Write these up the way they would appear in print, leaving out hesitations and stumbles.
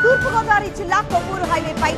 తూర్పుగోదావరి జిల్లా కొవ్వూరు హైవేపై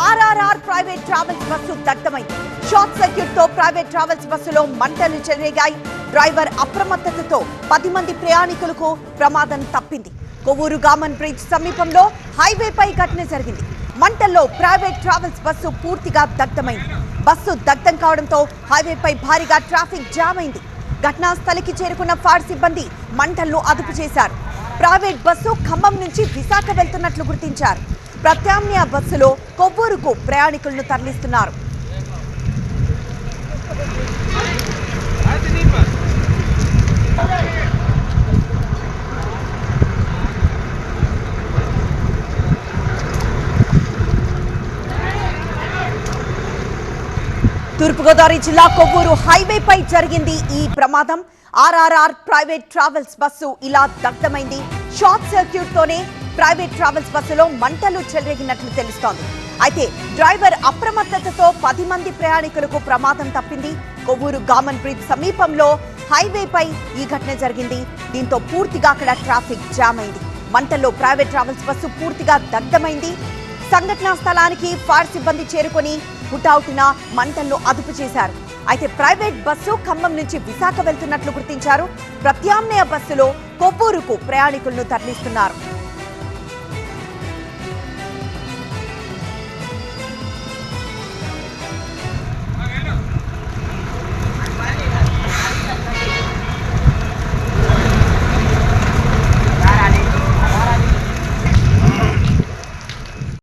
RRR private travels bus దగ్ధమైంది. షార్ట్ సర్క్యూట్ తో ప్రైవేట్ ట్రావెల్స్ బస్సులో మంటలు చెలరేగాయి. డ్రైవర్ అప్రమత్తతతో 10 మంది ప్రయాణికులకు ప్రమాదం తప్పింది. కొవ్వూరు గామన్ బ్రిడ్జ్ సమీపంలో హైవేపై ఘటన జరిగింది. మంటల్లో ప్రైవేట్ ట్రావెల్స్ బస్సు పూర్తిగా దగ్ధమైంది. బస్సు దగ్ధం కావడంతో హైవేపై భారీగా ట్రాఫిక్ జామ్ అయింది. ఘటనా స్థలికి చేరుకున్న ఫైర్ సిబ్బంది మంటలను అదుపు చేశారు. ప్రైవేట్ బస్సు ఖమ్మం నుంచి విశాఖ వెళ్తున్నట్లు గుర్తించారు. ప్రత్యామ్నాయ బస్సులో కొవ్వూరుకు ప్రయాణికులను తరలిస్తున్నారు. తూర్పుగోదావరి జిల్లా కొవ్వూరు హైవేపై జరిగింది ఈ ప్రమాదం. ఆర్ఆర్ఆర్ ప్రైవేట్ ట్రావెల్స్ బస్సు ఇలా దగ్ధమైంది. షార్ట్ సర్క్యూట్ తోనే ప్రైవేట్ ట్రావెల్స్ బస్సులో మంటలు చెలరేగినట్లు తెలుస్తోంది. అయితే డ్రైవర్ అప్రమత్తతతో 10 మంది ప్రయాణికులకు ప్రమాదం తప్పింది. కొవ్వూరు గామన్ బ్రిడ్జ్ సమీపంలో హైవేపై ఈ ఘటన జరిగింది. దీంతో పూర్తిగా అక్కడ ట్రాఫిక్ జామ్ అయింది. మంటల్లో ప్రైవేట్ ట్రావెల్స్ బస్సు పూర్తిగా దగ్ధమైంది. సంఘటనా స్థలానికి ఫైర్ సిబ్బంది చేరుకొని హుటాహుటిన మంటలను అదుపు చేశారు. అయితే ప్రైవేట్ బస్సు ఖమ్మం నుంచి విశాఖ వెళ్తున్నట్లు గుర్తించారు. ప్రత్యామ్నాయ బస్సులో కొవ్వూరుకు ప్రయాణికులను తరలిస్తున్నారు.